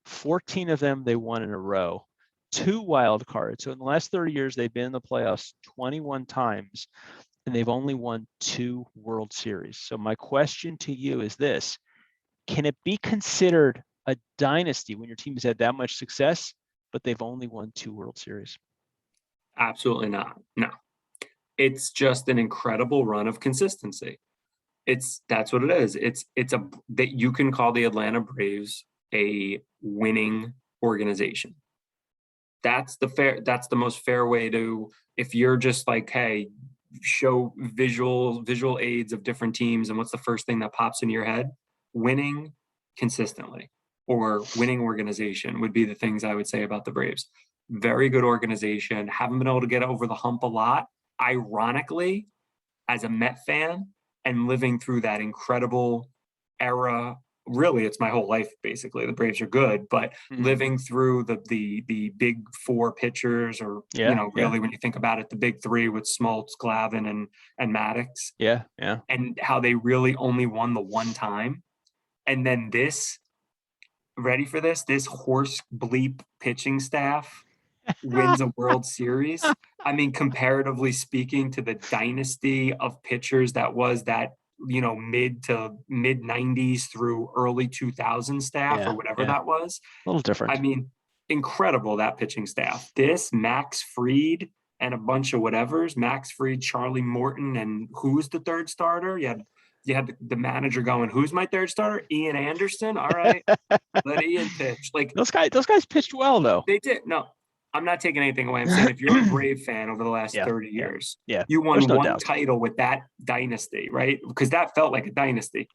14 of them they won in a row. 2 wild cards. So in the last 30 years, they've been in the playoffs 21 times, and they've only won 2 World Series. So my question to you is this: can it be considered a dynasty when your team has had that much success, but they've only won 2 World Series? Absolutely not. No. It's just an incredible run of consistency. That's what it is. That you can call the Atlanta Braves a winning organization. That's the most fair way to, if you're just like, hey, show visual aids of different teams and what's the first thing that pops into your head, winning consistently or winning organization would be the things I would say about the Braves. Very good organization, haven't been able to get over the hump a lot. Ironically, as a Met fan and living through that incredible era, really it's my whole life basically. The Braves are good, but living through the big four pitchers, or really when you think about it, the big three with Smoltz, Glavine, and Maddox. Yeah. And how they really only won the one time. And then this, ready for this horse bleep pitching staff wins a World Series. I mean, comparatively speaking to the dynasty of pitchers that was that, mid to mid 90s through early 2000 staff or whatever that was. A little different. I mean, incredible, that pitching staff. This, Max Fried and a bunch of whatevers, Max Fried, Charlie Morton, and who's the third starter? You had the manager going, who's my third starter? Ian Anderson? All right, let Ian pitch. Like those guys pitched well, though. They did. No, I'm not taking anything away. I'm saying if you're a Brave fan over the last 30 years, you won one title with that dynasty, right? Because that felt like a dynasty.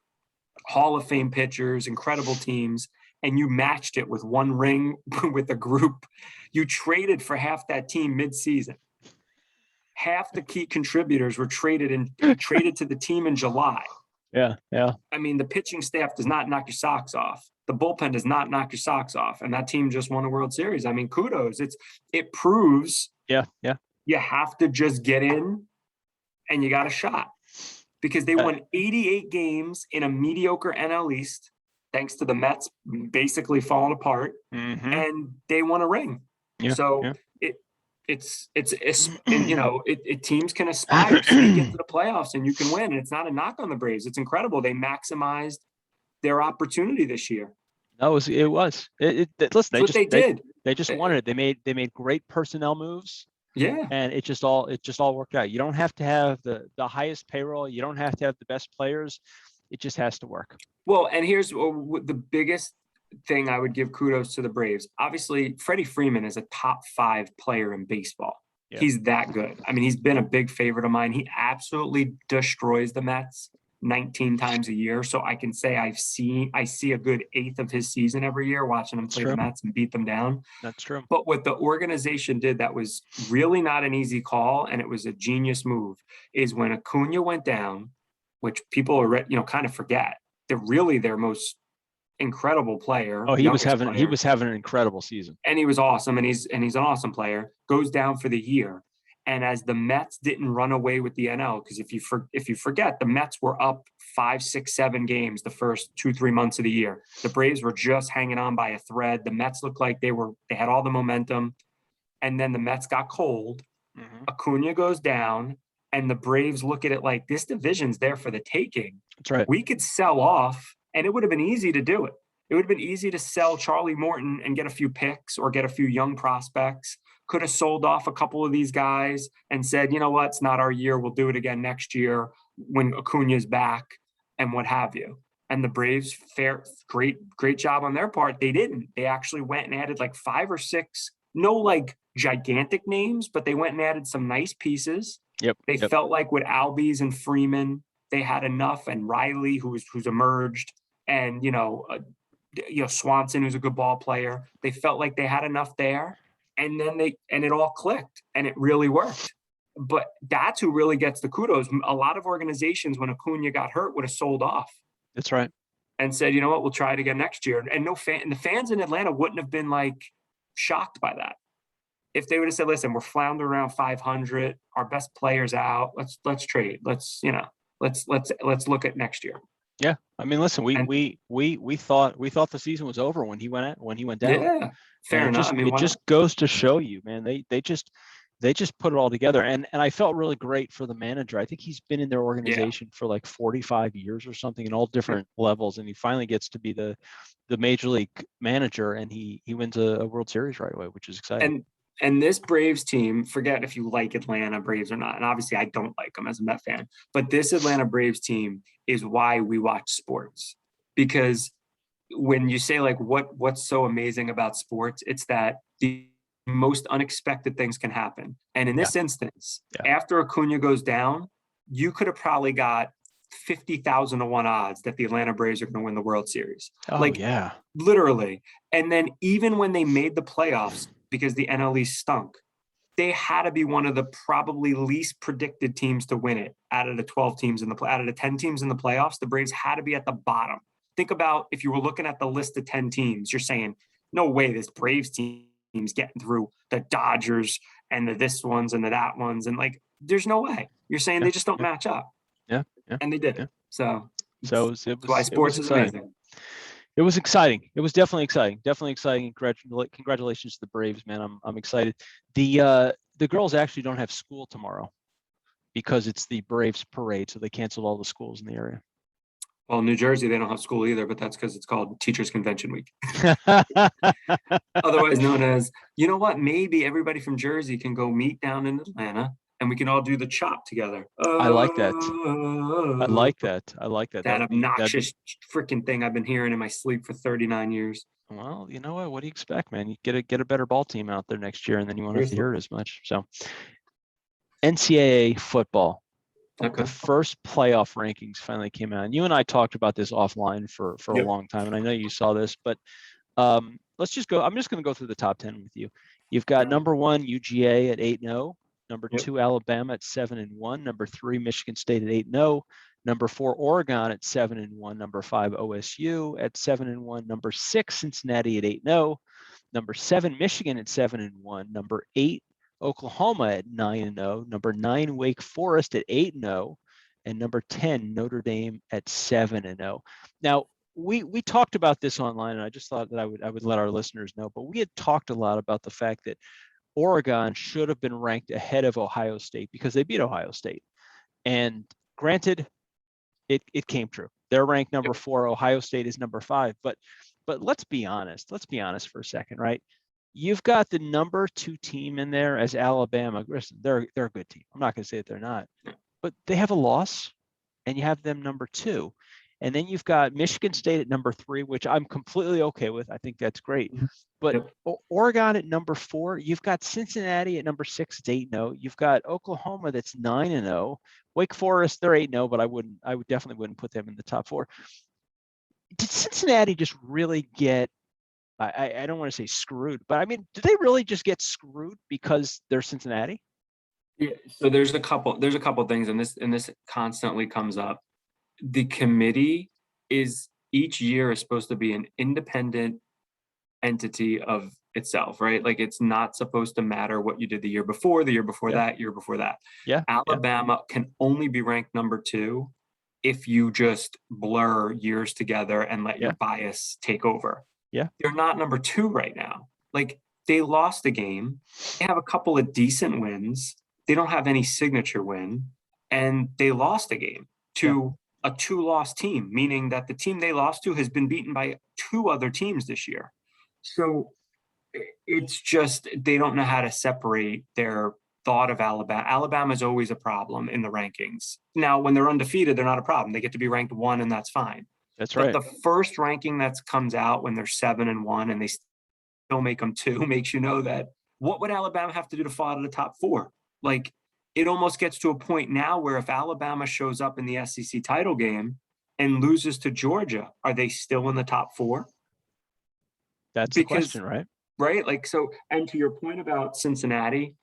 Hall of Fame pitchers, incredible teams, and you matched it with one ring with a group. You traded for half that team mid-season. Half the key contributors were traded to the team in July. Yeah. I mean, the pitching staff does not knock your socks off. The bullpen does not knock your socks off. And that team just won a World Series. I mean, kudos. It proves you have to just get in and you got a shot. Because they won 88 games in a mediocre NL East, thanks to the Mets basically falling apart, and they won a ring. Teams can aspire, so you get to the playoffs and you can win. And it's not a knock on the Braves. It's incredible. They maximized their opportunity this year. No, it was. Listen, they just wanted it. They made great personnel moves. Yeah. And it just all worked out. You don't have to have the highest payroll. You don't have to have the best players. It just has to work. Well, and here's the biggest thing I would give kudos to the Braves. Obviously, Freddie Freeman is a top 5 player in baseball. Yeah. He's that good. I mean, he's been a big favorite of mine. He absolutely destroys the Mets 19 times a year. So I can say I see a good 1/8 of his season every year watching him play the Mets and beat them down. That's true. But what the organization did that was really not an easy call, and it was a genius move, is when Acuna went down, which people are kind of forget, they're really their most incredible player. Oh, he was having an incredible season. And he was awesome, and he's an awesome player. Goes down for the year. And as the Mets didn't run away with the NL, because if you forget, the Mets were up 5, 6, 7 games the first 2-3 months of the year. The Braves were just hanging on by a thread. The Mets looked like they had all the momentum. And then the Mets got cold. Acuna goes down, and the Braves look at it like, this division's there for the taking. That's right. We could sell off, and it would have been easy to do it. It would have been easy to sell Charlie Morton and get a few picks or get a few young prospects. Could have sold off a couple of these guys and said, you know what, it's not our year. We'll do it again next year when Acuna's back and what have you. And the Braves, great job on their part. They didn't. They actually went and added like 5 or 6, no like gigantic names, but they went and added some nice pieces. They felt like with Albies and Freeman, they had enough, and Riley, who's emerged, and Swanson, who's a good ball player. They felt like they had enough there. And then it all clicked, and it really worked. But that's who really gets the kudos. A lot of organizations, when Acuna got hurt, would have sold off. That's right. And said, you know what, we'll try it again next year. And the fans in Atlanta wouldn't have been like shocked by that. If they would have said, listen, we're floundering around 500, our best player's out. Let's trade. Let's look at next year. Yeah, I mean, listen, we thought the season was over when he went down. Yeah, fair enough. It just goes to show you, man. They just put it all together, and I felt really great for the manager. I think he's been in their organization for like 45 years or something in all different levels, and he finally gets to be the major league manager, and he wins a World Series right away, which is exciting. And this Braves team, forget if you like Atlanta Braves or not, and obviously I don't like them as a Met fan, but this Atlanta Braves team is why we watch sports. Because when you say like what's so amazing about sports, it's that the most unexpected things can happen. And in this instance, after Acuna goes down, you could have probably got 50,000 to 1 odds that the Atlanta Braves are going to win the World Series. Literally. And then even when they made the playoffs, because the NL East stunk, they had to be one of the probably least predicted teams to win it out of the 12 teams out of the 10 teams in the playoffs. The Braves had to be at the bottom. Think about if you were looking at the list of 10 teams, you're saying, no way this Braves team's getting through the Dodgers and the this ones and the that ones. And like, there's no way. You're saying they just don't match up. And they did it. So it was why sports is amazing. It was exciting. It was definitely exciting. Definitely exciting. Congratulations to the Braves, man. I'm excited. The girls actually don't have school tomorrow because it's the Braves parade, so they canceled all the schools in the area. Well, in New Jersey, they don't have school either, but that's because it's called Teachers Convention Week. Otherwise known as, you know what? Maybe everybody from Jersey can go meet down in Atlanta and we can all do the chop together. I like that. I like that. That obnoxious freaking thing I've been hearing in my sleep for 39 years. Well, you know what? What do you expect, man? You get a better ball team out there next year, and then you won't have to hear it as much. So, NCAA football. Okay. The first playoff rankings finally came out. And you and I talked about this offline for a long time, and I know you saw this, but let's just go. I'm just going to go through the top 10 with you. You've got number 1 UGA at 8-0, number 2 Alabama at 7-1, number 3 Michigan State at 8-0, number 4 Oregon at 7-1, number 5 OSU at 7-1, number 6 Cincinnati at 8-0, number 7 Michigan at 7-1, number 8 Oklahoma at 9-0, number 9 Wake Forest at 8-0, and number 10 Notre Dame at 7-0. Now, we talked about this online, and I just thought that I would let our listeners know, but we had talked a lot about the fact that Oregon should have been ranked ahead of Ohio State because they beat Ohio State. And granted, it came true. They're ranked number 4. Ohio State is number 5. But let's be honest. Let's be honest for a second, right? You've got the number 2 team in there as Alabama. Listen, they're a good team. I'm not going to say that they're not, but they have a loss, and you have them number 2. And then you've got Michigan State at number 3, which I'm completely okay with. I think that's great. But Oregon at number 4, you've got Cincinnati at number 6, it's 8-0. You've got Oklahoma that's 9-0. Wake Forest, they're 8-0, but I definitely wouldn't put them in the top 4. Did Cincinnati just really get, I don't want to say screwed, but I mean, did they really just get screwed because they're Cincinnati? Yeah. So there's a couple things, and this constantly comes up. The committee is each year is supposed to be an independent entity of itself, right? Like it's not supposed to matter what you did the year before that, year before that. Yeah. Alabama can only be ranked number 2 if you just blur years together and let your bias take over. Yeah. They're not number 2 right now. Like they lost a game. They have a couple of decent wins. They don't have any signature win, and they lost a game to a 2-loss team, meaning that the team they lost to has been beaten by 2 other teams this year. So it's just they don't know how to separate their thought of Alabama. Alabama is always a problem in the rankings. Now, when they're undefeated, they're not a problem. They get to be ranked 1, and that's fine. That's right. But the first ranking that comes out when they're 7-1 and they still make them 2 makes you know that what would Alabama have to do to fall out of the top 4? Like, it almost gets to a point now where if Alabama shows up in the SEC title game and loses to Georgia, are they still in the top 4? That's the question, right? Right? Like, so, and to your point about Cincinnati,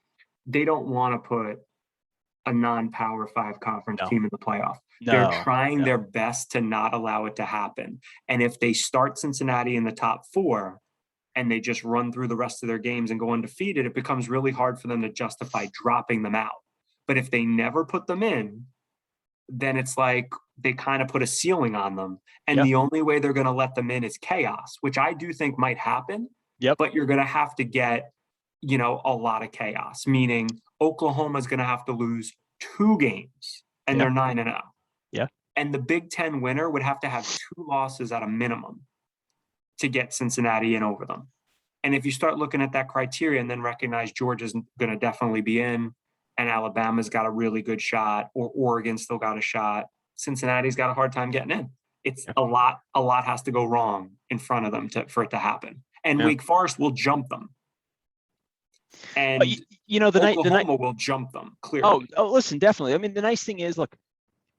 they don't want to put a non-Power 5 conference team in the playoff. They're trying their best to not allow it to happen. And if they start Cincinnati in the top 4 and they just run through the rest of their games and go undefeated, it becomes really hard for them to justify dropping them out. But if they never put them in, then it's like they kind of put a ceiling on them. And the only way they're going to let them in is chaos, which I do think might happen. But you're going to have to get, a lot of chaos, meaning Oklahoma's going to have to lose 2 games and they're 9-0. Yeah. And the Big Ten winner would have to have 2 losses at a minimum to get Cincinnati in over them. And if you start looking at that criteria and then recognize Georgia's going to definitely be in, and Alabama's got a really good shot, or Oregon still got a shot, Cincinnati's got a hard time getting in. It's a lot has to go wrong in front of them for it to happen. And Wake Forest will jump them. And the night. Oklahoma will jump them clearly. Oh, listen, definitely. I mean, the nice thing is, look,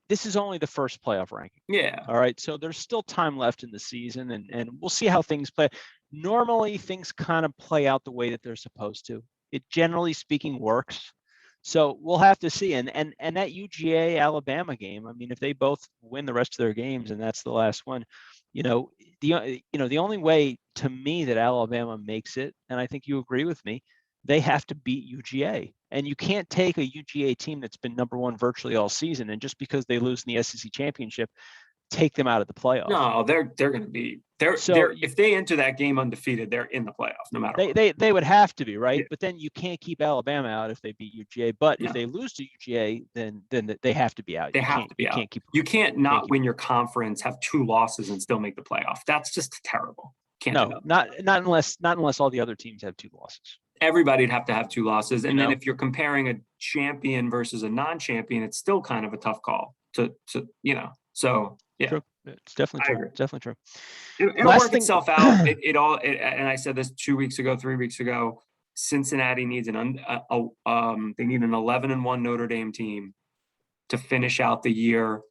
this is only the first playoff ranking. Yeah. All right. So there's still time left in the season, and we'll see how things play. Normally, things kind of play out the way that they're supposed to. It generally speaking works. So we'll have to see. And that UGA Alabama game, I mean, if they both win the rest of their games and that's the last one, the only way to me that Alabama makes it, and I think you agree with me, they have to beat UGA. And you can't take a UGA team that's been number one virtually all season, and just because they lose in the SEC championship, take them out of the playoff. No, they're going to be if they enter that game undefeated, they're in the playoff no matter what. They would have to be, right? Yeah. But then you can't keep Alabama out if they beat UGA. But if they lose to UGA, then they have to be out. They have to be out. You can't not win your conference, have 2 losses, and still make the playoff. That's just terrible. Not unless all the other teams have 2 losses. Everybody'd have to have 2 losses. And then if you're comparing a champion versus a non-champion, it's still kind of a tough call to so yeah. True. It's definitely true. It's definitely true. It'll work itself out. And I said this 2 weeks ago, 3 weeks ago, Cincinnati needs they need an 11-1 Notre Dame team to finish out the year,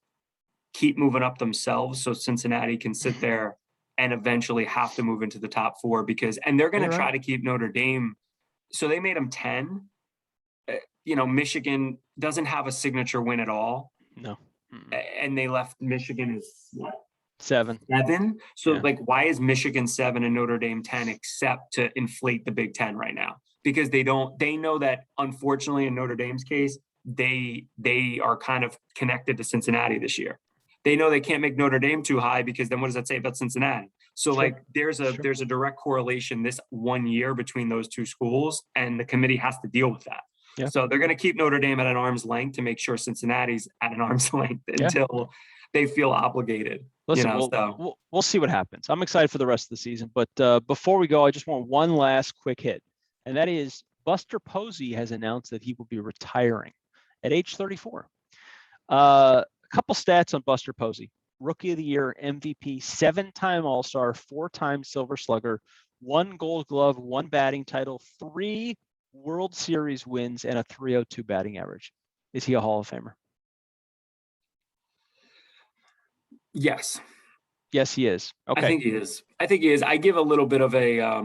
keep moving up themselves so Cincinnati can sit there and eventually have to move into the top 4 and they're going to try to keep Notre Dame. So they made them 10. Michigan doesn't have a signature win at all. No. And they left Michigan as what? 7. So why is Michigan 7 and Notre Dame 10 except to inflate the Big Ten right now? Because they know that unfortunately in Notre Dame's case, they are kind of connected to Cincinnati this year. They know they can't make Notre Dame too high because then what does that say about Cincinnati? So there's a direct correlation this 1 year between those 2 schools, and the committee has to deal with that. Yeah. So they're going to keep Notre Dame at an arm's length to make sure Cincinnati's at an arm's length until they feel obligated. Listen, we'll see what happens. I'm excited for the rest of the season. But before we go, I just want one last quick hit. And that is Buster Posey has announced that he will be retiring at age 34. A couple stats on Buster Posey. Rookie of the Year, MVP, 7-time All-Star, 4-time Silver Slugger, 1 Gold Glove, 1 batting title, 3 World Series wins, and a .302 batting average. Is he a Hall of Famer? Yes. Yes, he is. Okay. I think he is. I give a little bit of a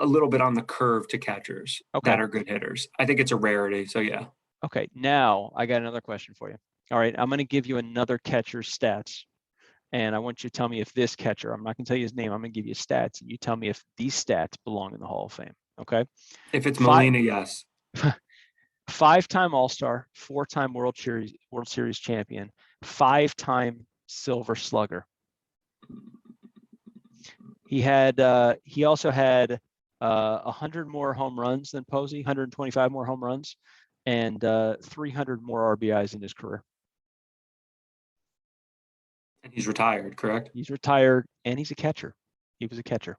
little bit on the curve to catchers that are good hitters. I think it's a rarity. So yeah. Okay. Now I got another question for you. All right. I'm going to give you another catcher's stats. And I want you to tell me if this catcher, I'm not going to tell you his name, I'm going to give you stats, and you tell me if these stats belong in the Hall of Fame. Okay. If it's Molina, yes. 5-time All-Star, 4-time World Series champion, 5-time Silver Slugger. He also had 100 more home runs than Posey, 125 more home runs, and 300 more RBIs in his career. And he's retired, correct? He's retired, and he's a catcher. He was a catcher.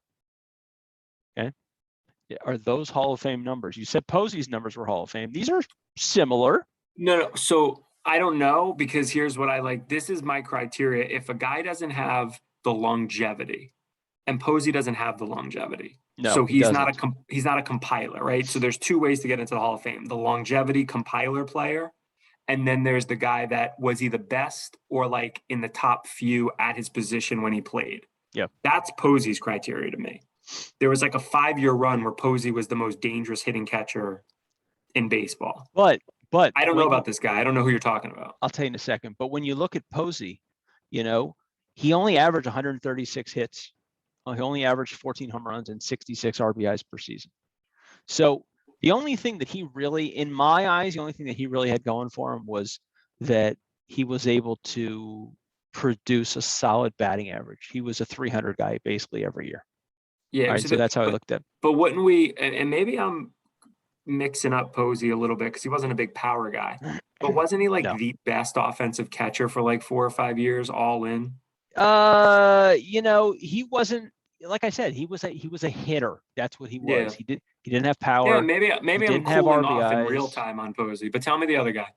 Okay. Are those Hall of Fame numbers? You said Posey's numbers were Hall of Fame. These are similar. No. So I don't know, because here's what I like. This is my criteria. If a guy doesn't have the longevity, and Posey doesn't have the longevity, so he's not a compiler, right? So there's 2 ways to get into the Hall of Fame: the longevity compiler player, and then there's the guy that was he the best or like in the top few at his position when he played. Yeah, that's Posey's criteria to me. There was like a 5-year run where Posey was the most dangerous hitting catcher in baseball. But I don't know about this guy. I don't know who you're talking about. I'll tell you in a second. But when you look at Posey, he only averaged 136 hits. He only averaged 14 home runs and 66 RBIs per season. So the only thing that he really, in my eyes, the only thing that he really had going for him was that he was able to produce a solid batting average. He was a 300 guy basically every year. Yeah. Right, so that's how I looked at it. But wouldn't we, and maybe I'm mixing up Posey a little bit because he wasn't a big power guy, but wasn't he the best offensive catcher for like 4 or 5 years all in? He wasn't, like I said, he was a hitter. That's what he was. Yeah. He didn't have power. Yeah, maybe I'm cooling off in real time on Posey, but tell me the other guy.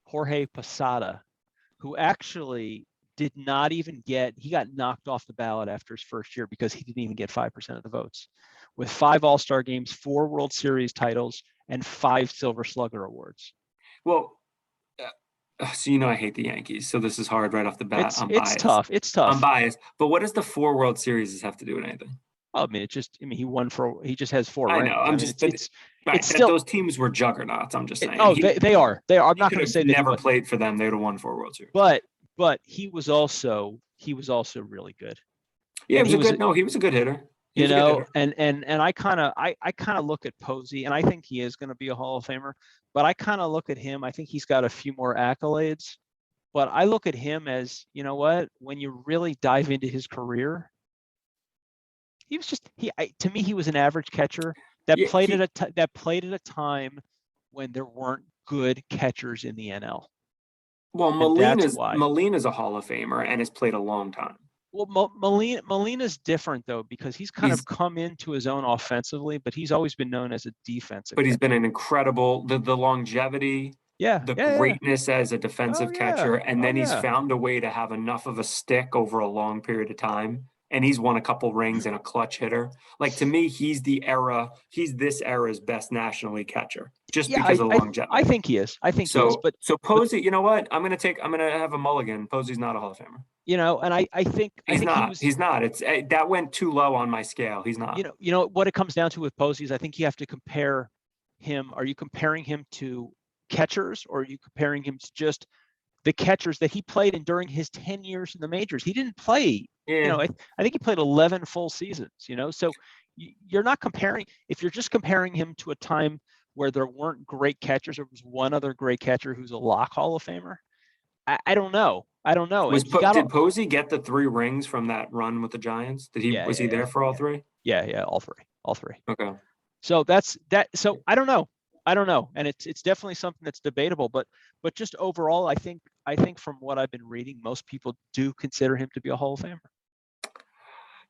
Jorge Posada, who actually did not even he got knocked off the ballot after his first year because he didn't even get 5% of the votes. With 5 All-Star games, 4 World Series titles, and 5 Silver Slugger awards. Well, so I hate the Yankees, so this is hard right off the bat. I'm biased. It's tough. It's tough. I'm biased. But what does the 4 World Series have to do with anything? Well, I mean, he just has 4 I rings. know. It's still those teams were juggernauts. I'm just saying. They are. I'm not going to say that never played for them. They would have won 4 World Series. But he was also really good. Yeah, he was a good hitter. And I kind of look at Posey, and I think he is going to be a Hall of Famer. But I kind of look at him. I think he's got a few more accolades. But I look at him as, you know what? When you really dive into his career, he was to me, he was an average catcher that played at a time when there weren't good catchers in the NL. Well, Molina's a Hall of Famer and has played a long time. Well, Molina's different though, because he's come into his own offensively, but he's always been known as a defensive. But he's been an incredible the longevity, greatness as a defensive catcher, and then he's found a way to have enough of a stick over a long period of time. And he's won a couple rings and a clutch hitter. Like, to me, he's this era's best National League catcher, just because of longevity. I think he is. He is. So Posey, you know what? I'm gonna have a mulligan. Posey's not a Hall of Famer. And I think he's not. It's that went too low on my scale. He's not. You know what it comes down to with Posey is I think you have to compare him. Are you comparing him to catchers, or are you comparing him to just the catchers that he played in during his 10 years in the majors? He didn't play. I think he played 11 full seasons. So you're not comparing. If you're just comparing him to a time where there weren't great catchers, there was one other great catcher who's a lock Hall of Famer. I don't know. Did Posey get the 3 rings from that run with the Giants? Was he there for all 3? Yeah, all three. Okay. So that's that. So I don't know, and it's definitely something that's debatable. But just overall, I think from what I've been reading, most people do consider him to be a Hall of Famer.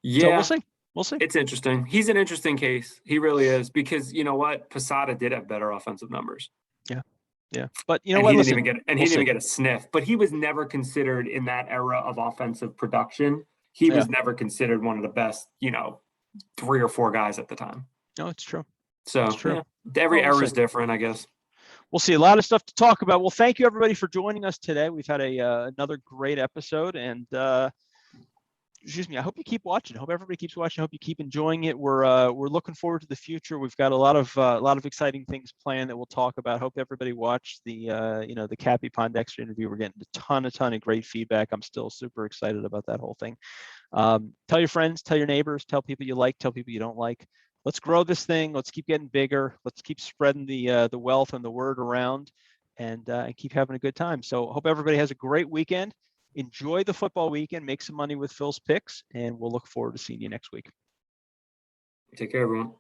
Yeah, so we'll see. It's interesting. He's an interesting case. He really is, because you know what, Posada did have better offensive numbers. Yeah. But he didn't even get a sniff. But he was never considered in that era of offensive production. He was never considered one of the best, 3 or 4 guys at the time. No, it's true. So it's true. Every era is different, I guess. We'll see. A lot of stuff to talk about. Well, thank you everybody for joining us today. We've had another great episode, and I hope you keep watching. I hope everybody keeps watching. I hope you keep enjoying it. We're looking forward to the future. We've got a lot of exciting things planned that we'll talk about. Hope everybody watched the Cappy Pondexter interview. We're getting a ton of great feedback. I'm still super excited about that whole thing. Tell your friends, tell your neighbors, tell people you like, tell people you don't like. Let's grow this thing. Let's keep getting bigger. Let's keep spreading the wealth and the word around, and keep having a good time. So hope everybody has a great weekend. Enjoy the football weekend. Make some money with Phil's picks, and we'll look forward to seeing you next week. Take care, everyone.